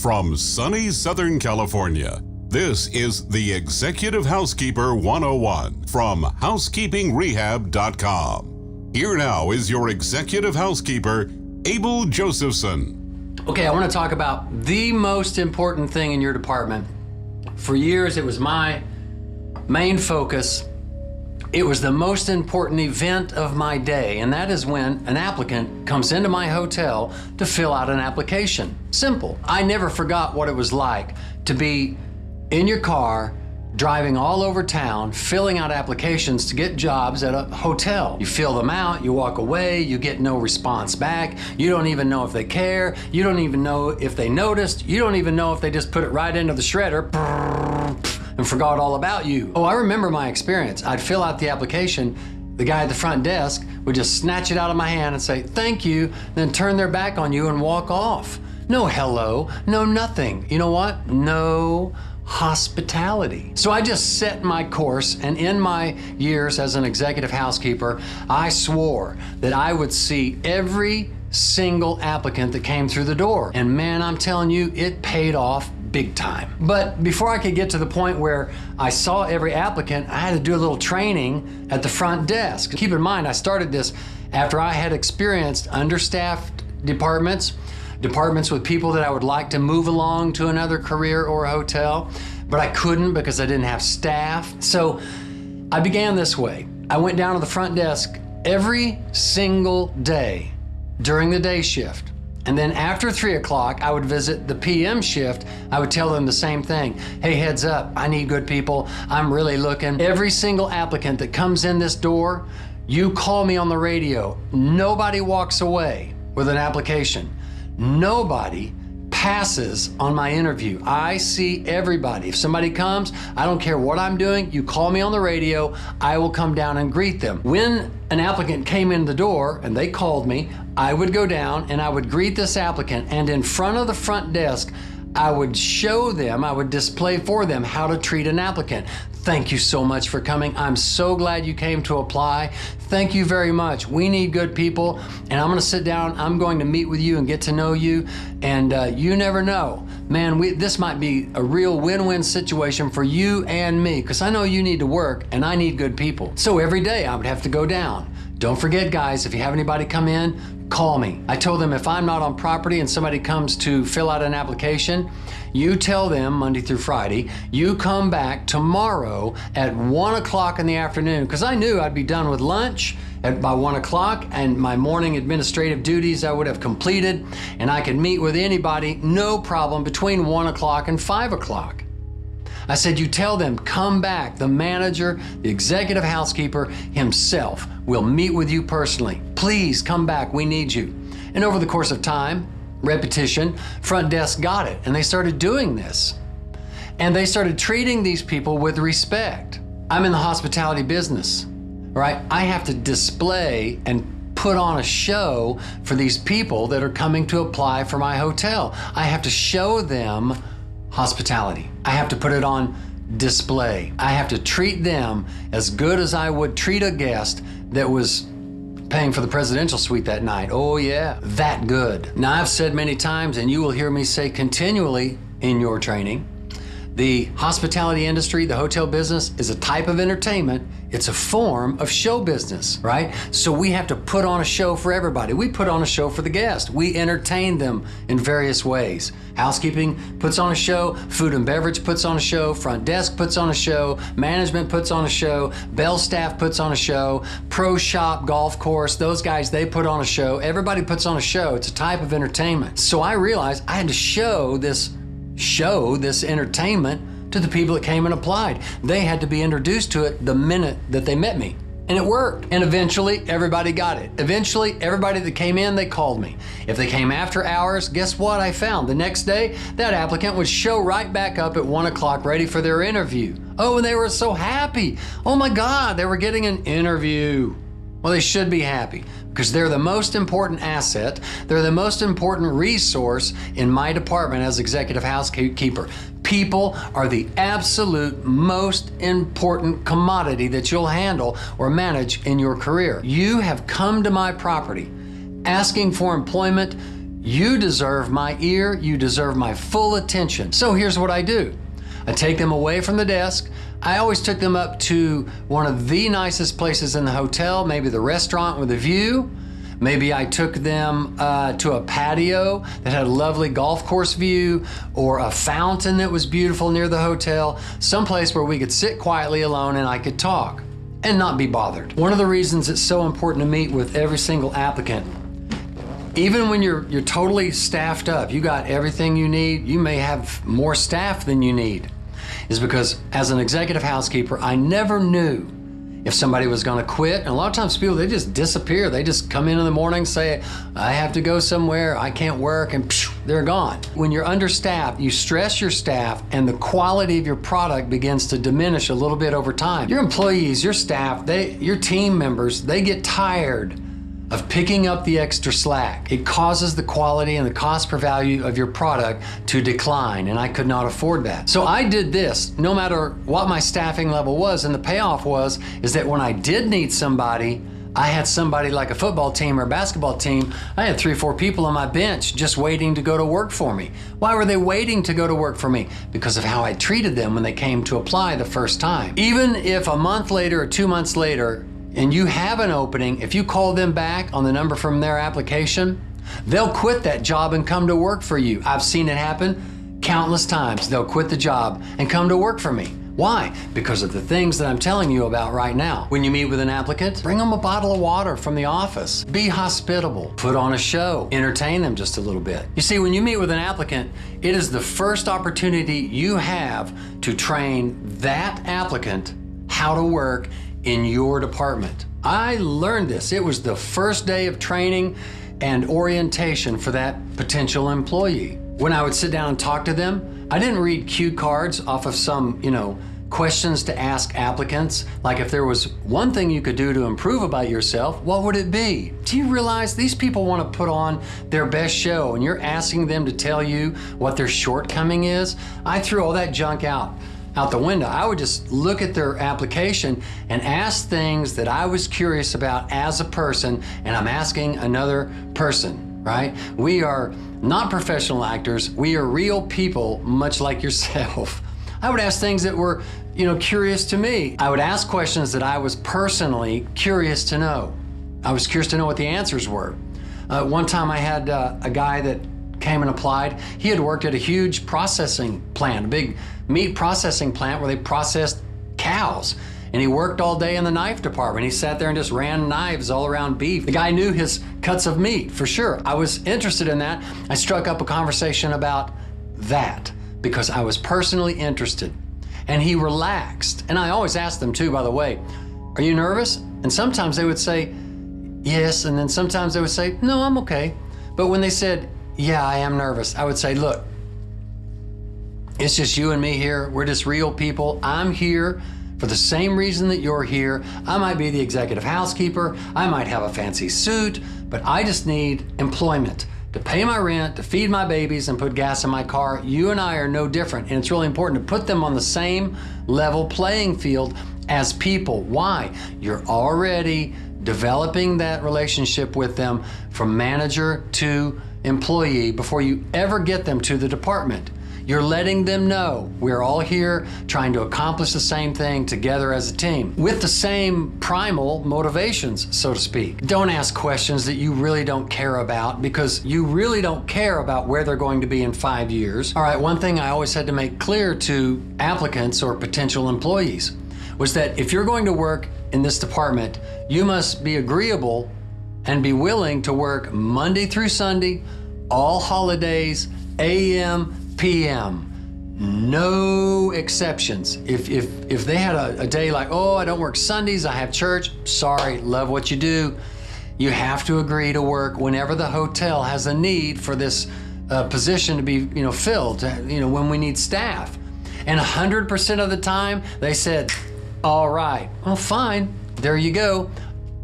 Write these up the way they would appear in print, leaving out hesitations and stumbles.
From sunny Southern California, this is the Executive Housekeeper 101 from HousekeepingRehab.com. Here now is your Executive Housekeeper, Abel Josephson. Okay, I want to talk about the most important thing in your department. For years, it was my main focus. It was the most important event of my day, and that is when an applicant comes into my hotel to fill out an application. Simple. I never forgot what it was like to be in your car, driving all over town, filling out applications to get jobs at a hotel. You fill them out, you walk away, you get no response back. You don't even know if they care. You don't even know if they noticed. You don't even know if they just put it right into the shredder and forgot all about you. Oh, I remember my experience. I'd fill out the application. The guy at the front desk would just snatch it out of my hand and say, "Thank you," then turn their back on you and walk off. No hello, no nothing. You know what? No hospitality. So I just set my course, and in my years as an executive housekeeper, I swore that I would see every single applicant that came through the door. And man, I'm telling you, it paid off big time. But before I could get to the point where I saw every applicant, I had to do a little training at the front desk. Keep in mind, I started this after I had experienced understaffed departments with people that I would like to move along to another career or a hotel, but I couldn't because I didn't have staff. So I began this way. I went down to the front desk every single day during the day shift. And then after 3 o'clock, I would visit the PM shift. I would tell them the same thing. Hey, heads up, I need good people. I'm really looking. Every single applicant that comes in this door, you call me on the radio. Nobody walks away with an application. Nobody passes on my interview. I see everybody. If somebody comes, I don't care what I'm doing, you call me on the radio, I will come down and greet them. When an applicant came in the door and they called me, I would go down and I would greet this applicant, and in front of the front desk, I would show them, I would display for them how to treat an applicant. Thank you so much for coming. I'm so glad you came to apply. Thank you very much. We need good people, and I'm gonna sit down, I'm going to meet with you and get to know you, and you never know. Man, this might be a real win-win situation for you and me, because I know you need to work and I need good people. So every day I would have to go down. Don't forget, guys, if you have anybody come in, call me. I told them if I'm not on property and somebody comes to fill out an application, you tell them Monday through Friday, you come back tomorrow at 1 o'clock in the afternoon, because I knew I'd be done with lunch by 1 o'clock, and my morning administrative duties I would have completed, and I could meet with anybody, no problem, between 1 o'clock and 5 o'clock. I said, you tell them, come back. The manager, the executive housekeeper himself will meet with you personally. Please come back, we need you. And over the course of time, repetition, front desk got it, and they started doing this. And they started treating these people with respect. I'm in the hospitality business, right? I have to display and put on a show for these people that are coming to apply for my hotel. I have to show them hospitality. I have to put it on display. I have to treat them as good as I would treat a guest that was paying for the presidential suite that night. Oh yeah, that good. Now I've said many times, and you will hear me say continually in your training, the hospitality industry, the hotel business, is a type of entertainment. It's a form of show business, right? So we have to put on a show for everybody. We put on a show for the guest. We entertain them in various ways. Housekeeping puts on a show, food and beverage puts on a show, front desk puts on a show, management puts on a show, bell staff puts on a show, pro shop, golf course, those guys, they put on a show. Everybody puts on a show. It's a type of entertainment. So I realized I had to show this entertainment to the people that came and applied. They had to be introduced to it the minute that they met me. And it worked. And eventually, everybody got it. Eventually, everybody that came in, they called me. If they came after hours, guess what I found? The next day, that applicant would show right back up at 1 o'clock ready for their interview. Oh, and they were so happy. Oh my God, they were getting an interview. Well, they should be happy, because they're the most important asset. They're the most important resource in my department as executive housekeeper. People are the absolute most important commodity that you'll handle or manage in your career. You have come to my property asking for employment. You deserve my ear, you deserve my full attention. So here's what I do. I take them away from the desk. I always took them up to one of the nicest places in the hotel, maybe the restaurant with a view. Maybe I took them to a patio that had a lovely golf course view, or a fountain that was beautiful near the hotel, someplace where we could sit quietly alone and I could talk and not be bothered. One of the reasons it's so important to meet with every single applicant, even when you're totally staffed up, you got everything you need, you may have more staff than you need, is because as an executive housekeeper, I never knew if somebody was gonna quit. And a lot of times people, they just disappear. They just come in the morning, say, I have to go somewhere, I can't work, and phew, they're gone. When you're understaffed, you stress your staff and the quality of your product begins to diminish a little bit over time. Your employees, your staff, your team members, they get tired of picking up the extra slack. It causes the quality and the cost per value of your product to decline, and I could not afford that. So I did this, no matter what my staffing level was, and the payoff is that when I did need somebody, I had somebody like a football team or a basketball team, I had 3 or 4 people on my bench just waiting to go to work for me. Why were they waiting to go to work for me? Because of how I treated them when they came to apply the first time. Even if a month later or 2 months later, and you have an opening, if you call them back on the number from their application, they'll quit that job and come to work for you. I've seen it happen countless times. They'll quit the job and come to work for me. Why? Because of the things that I'm telling you about right now. When you meet with an applicant, bring them a bottle of water from the office. Be hospitable. Put on a show. Entertain them just a little bit. You see, when you meet with an applicant, it is the first opportunity you have to train that applicant how to work in your department. I learned this. It was the first day of training and orientation for that potential employee. When I would sit down and talk to them, I didn't read cue cards off of some, questions to ask applicants. Like, if there was one thing you could do to improve about yourself, what would it be? Do you realize these people want to put on their best show and you're asking them to tell you what their shortcoming is? I threw all that junk out the window. I would just look at their application and ask things that I was curious about as a person, and I'm asking another person, right? We are not professional actors. We are real people, much like yourself. I would ask things that were, curious to me. I would ask questions that I was personally curious to know. I was curious to know what the answers were. One time I had a guy that came and applied. He had worked at a huge processing plant, a big meat processing plant where they processed cows. And he worked all day in the knife department. He sat there and just ran knives all around beef. The guy knew his cuts of meat, for sure. I was interested in that. I struck up a conversation about that because I was personally interested. And he relaxed. And I always asked them too, by the way, are you nervous? And sometimes they would say, yes. And then sometimes they would say, no, I'm okay. But when they said, yeah, I am nervous, I would say, look, it's just you and me here. We're just real people. I'm here for the same reason that you're here. I might be the executive housekeeper. I might have a fancy suit, but I just need employment to pay my rent, to feed my babies, and put gas in my car. You and I are no different, and it's really important to put them on the same level playing field as people. Why? You're already developing that relationship with them from manager to employee before you ever get them to the department. You're letting them know we're all here trying to accomplish the same thing together as a team with the same primal motivations, so to speak. Don't ask questions that you really don't care about because you really don't care about where they're going to be in 5 years. All right, one thing I always had to make clear to applicants or potential employees was that if you're going to work in this department, you must be agreeable and be willing to work Monday through Sunday, all holidays, AM, PM, no exceptions. If they had a day like, oh, I don't work Sundays, I have church, sorry, love what you do. You have to agree to work whenever the hotel has a need for this position to be, filled, when we need staff. And 100% of the time they said, all right, well, fine, there you go.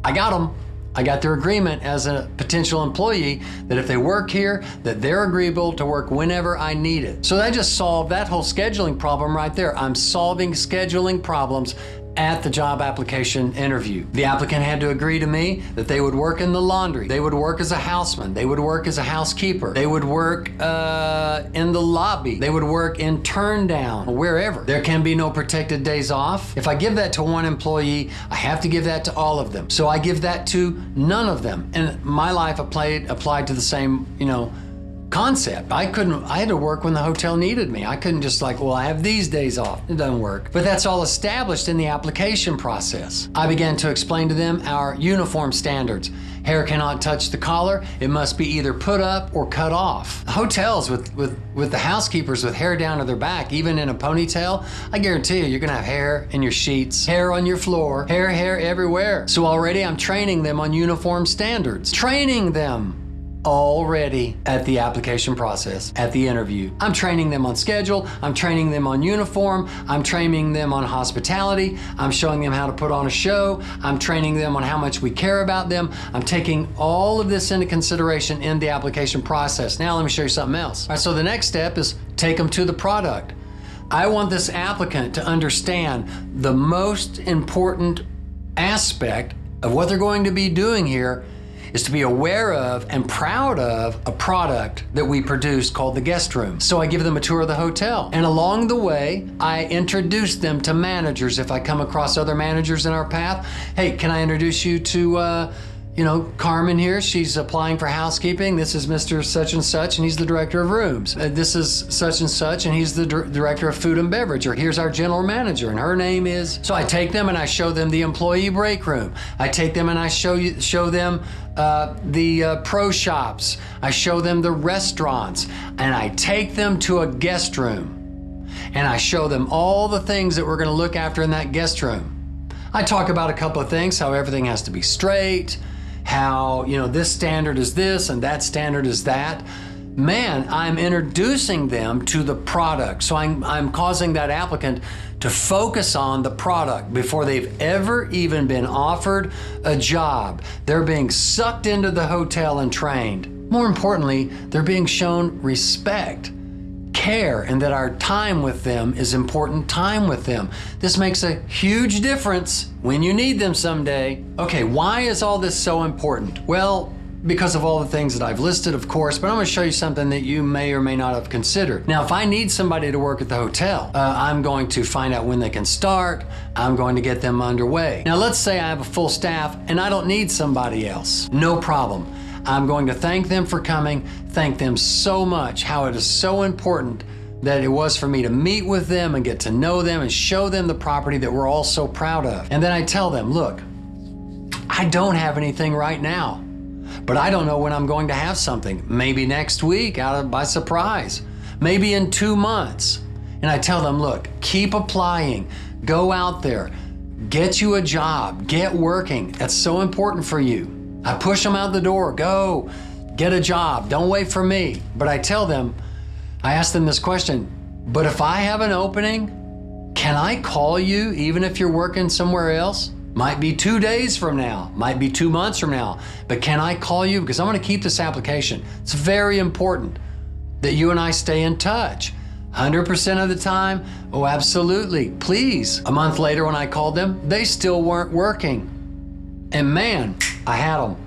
I got them. I got their agreement as a potential employee that if they work here, that they're agreeable to work whenever I need it. So that just solved that whole scheduling problem right there. I'm solving scheduling problems at the job application interview. The applicant had to agree to me that they would work in the laundry, they would work as a houseman, they would work as a housekeeper, they would work in the lobby, they would work in turn down, wherever. There can be no protected days off. If I give that to one employee, I have to give that to all of them. So I give that to none of them. And my life applied to the same, concept. I had to work when the hotel needed me. I couldn't just well, I have these days off. It doesn't work. But that's all established in the application process. I began to explain to them our uniform standards. Hair cannot touch the collar. It must be either put up or cut off. Hotels with the housekeepers with hair down to their back, even in a ponytail, I guarantee you're gonna have hair in your sheets, hair on your floor, hair everywhere. So already I'm training them on uniform standards. Training them already at the application process, at the interview. I'm training them on schedule, I'm training them on uniform, I'm training them on hospitality, I'm showing them how to put on a show, I'm training them on how much we care about them. I'm taking all of this into consideration in the application process. Now let me show you something else. All right, so the next step is take them to the product. I want this applicant to understand the most important aspect of what they're going to be doing here is to be aware of and proud of a product that we produce called the guest room. So I give them a tour of the hotel. And along the way, I introduce them to managers. If I come across other managers in our path, hey, can I introduce you to, Carmen here? She's applying for housekeeping. This is Mr. Such and Such, and he's the director of rooms. This is such and such, and he's the director of food and beverage. Or here's our general manager, and her name is. So I take them and I show them the employee break room. I take them and I show them the pro shops. I show them the restaurants, and I take them to a guest room, and I show them all the things that we're going to look after in that guest room. I talk about a couple of things, how everything has to be straight, how, this standard is this and that standard is that. Man, I'm introducing them to the product. So I'm causing that applicant to focus on the product before they've ever even been offered a job. They're being sucked into the hotel and trained. More importantly, they're being shown respect, care, and that our time with them is important time with them. This makes a huge difference when you need them someday. Okay, why is all this so important? Well, because of all the things that I've listed, of course, but I'm going to show you something that you may or may not have considered. Now, if I need somebody to work at the hotel, I'm going to find out when they can start. I'm going to get them underway. Now, let's say I have a full staff and I don't need somebody else. No problem. I'm going to thank them for coming, thank them so much, how it is so important that it was for me to meet with them and get to know them and show them the property that we're all so proud of. And then I tell them, look, I don't have anything right now, but I don't know when I'm going to have something. Maybe next week, by surprise, maybe in 2 months. And I tell them, look, keep applying, go out there, get you a job, get working. That's so important for you. I push them out the door, go, get a job, don't wait for me. But I tell them, I ask them this question, but if I have an opening, can I call you even if you're working somewhere else? Might be 2 days from now, might be 2 months from now, but can I call you? Because I want to keep this application. It's very important that you and I stay in touch. 100% of the time, oh, absolutely, please. A month later when I called them, they still weren't working. And man, I had them.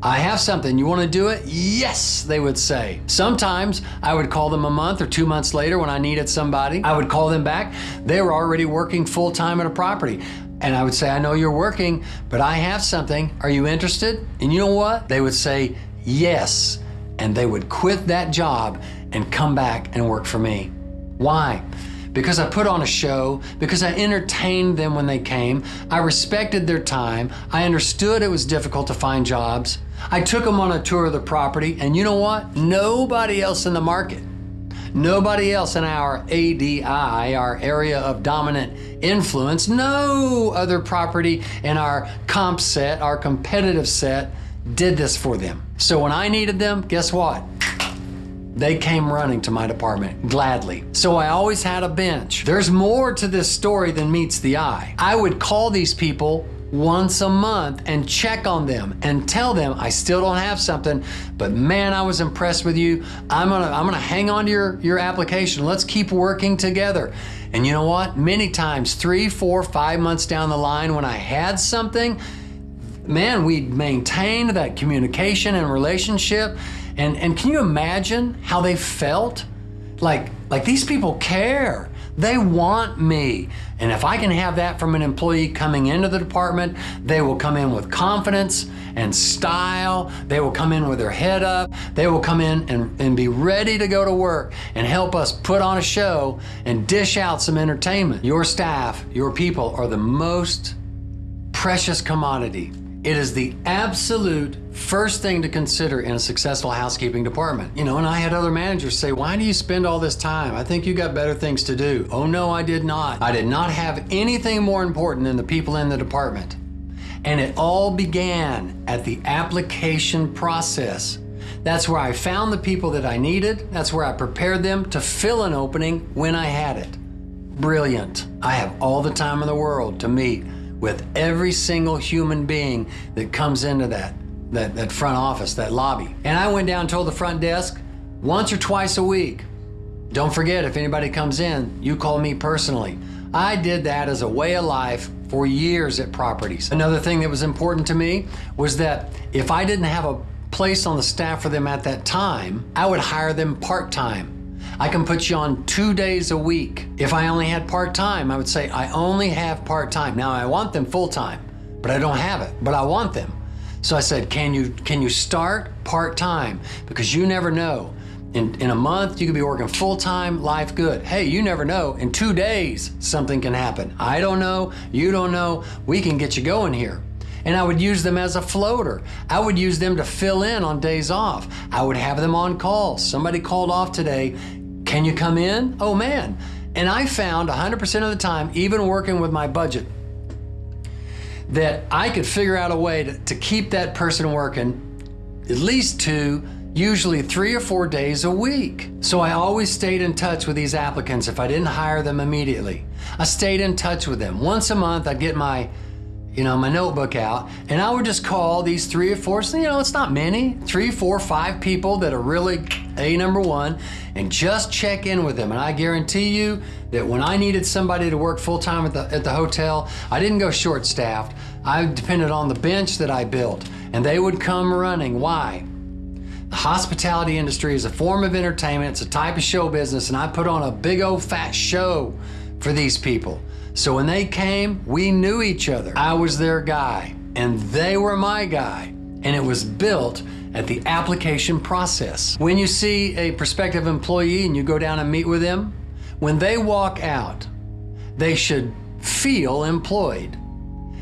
I have something, you want to do it? Yes, they would say. Sometimes I would call them a month or 2 months later when I needed somebody. I would call them back. They were already working full time at a property. And I would say, I know you're working, but I have something. Are you interested? And you know what? They would say yes. And they would quit that job and come back and work for me. Why? Because I put on a show, because I entertained them when they came, I respected their time, I understood it was difficult to find jobs, I took them on a tour of the property, and you know what? Nobody else in the market, nobody else in our ADI, our area of dominant influence, no other property in our comp set, our competitive set, did this for them. So when I needed them, guess what? They came running to my department, gladly. So I always had a bench. There's more to this story than meets the eye. I would call these people once a month and check on them and tell them, I still don't have something, but man, I was impressed with you. I'm gonna hang on to your application. Let's keep working together. And you know what? Many times, 3, 4, 5 months down the line, when I had something, man, we maintained that communication and relationship. And can you imagine how they felt? Like these people care. They want me. And if I can have that from an employee coming into the department, they will come in with confidence and style. They will come in with their head up. They will come in and be ready to go to work and help us put on a show and dish out some entertainment. Your staff, your people are the most precious commodity. It is the absolute first thing to consider in a successful housekeeping department. You know, and I had other managers say, why do you spend all this time? I think you got better things to do. Oh no, I did not. I did not have anything more important than the people in the department. And it all began at the application process. That's where I found the people that I needed. That's where I prepared them to fill an opening when I had it. Brilliant. I have all the time in the world to meet with every single human being that comes into that front office, that lobby. And I went down and told the front desk once or twice a week, don't forget, if anybody comes in, you call me personally. I did that as a way of life for years at properties. Another thing that was important to me was that if I didn't have a place on the staff for them at that time, I would hire them part-time. I can put you on 2 days a week. If I only had part-time, I would say, I only have part-time. Now I want them full-time, but I don't have it, but I want them. So I said, can you start part-time? Because you never know. In a month, you could be working full-time, life good. Hey, you never know. In 2 days, something can happen. I don't know, you don't know. We can get you going here. And I would use them as a floater. I would use them to fill in on days off. I would have them on call. Somebody called off today. Can you come in? Oh man. And I found 100% of the time, even working with my budget, that I could figure out a way to keep that person working at least 2, usually 3 or 4 days a week. So I always stayed in touch with these applicants if I didn't hire them immediately. I stayed in touch with them. Once a month, I'd get my notebook out, and I would just call these 3 or 4, it's not many, 3, 4, 5 people that are really number one, and just check in with them. And I guarantee you that when I needed somebody to work full-time at the hotel, I didn't go short-staffed. I depended on the bench that I built, and they would come running. Why? The hospitality industry is a form of entertainment. It's a type of show business, and I put on a big old fat show for these people. So when they came, we knew each other. I was their guy, and they were my guy. And it was built at the application process. When you see a prospective employee and you go down and meet with them, when they walk out, they should feel employed.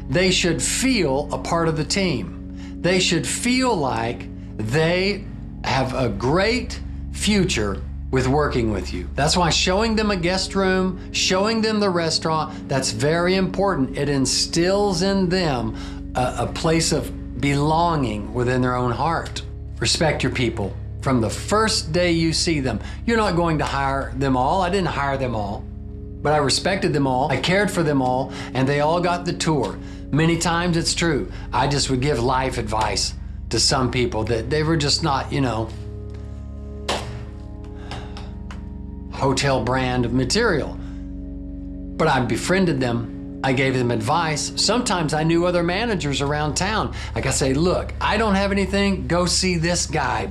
They should feel a part of the team. They should feel like they have a great future with working with you. That's why showing them a guest room, showing them the restaurant, that's very important. It instills in them a place of belonging within their own heart. Respect your people from the first day you see them. You're not going to hire them all. I didn't hire them all, but I respected them all. I cared for them all, and they all got the tour. Many times it's true. I just would give life advice to some people that they were just not, hotel brand material. But I befriended them. I gave them advice. Sometimes I knew other managers around town. Like I say, look, I don't have anything, go see this guy.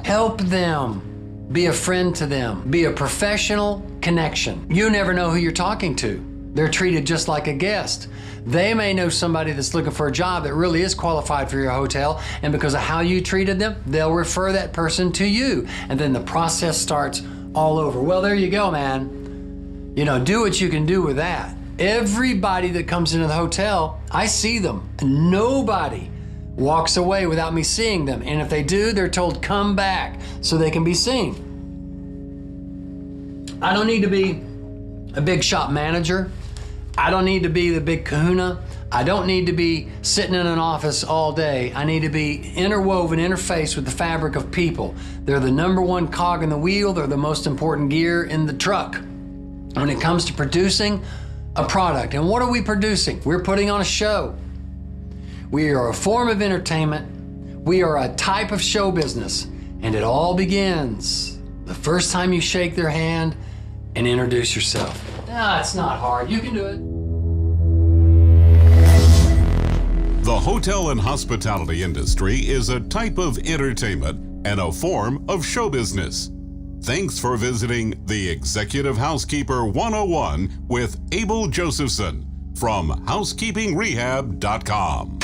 Help them. Be a friend to them. Be a professional connection. You never know who you're talking to. They're treated just like a guest. They may know somebody that's looking for a job that really is qualified for your hotel, and because of how you treated them, they'll refer that person to you. And then the process starts all over. Well, there you go, man. Do what you can do with that. Everybody that comes into the hotel, I see them. Nobody walks away without me seeing them. And if they do, they're told, come back so they can be seen. I don't need to be a big shop manager. I don't need to be the big kahuna. I don't need to be sitting in an office all day. I need to be interwoven, interfaced with the fabric of people. They're the number one cog in the wheel. They're the most important gear in the truck when it comes to producing a product. And what are we producing? We're putting on a show. We are a form of entertainment. We are a type of show business. And it all begins the first time you shake their hand and introduce yourself. It's not hard. You can do it. The hotel and hospitality industry is a type of entertainment and a form of show business. Thanks for visiting the Executive Housekeeper 101 with Abel Josephson from HousekeepingRehab.com.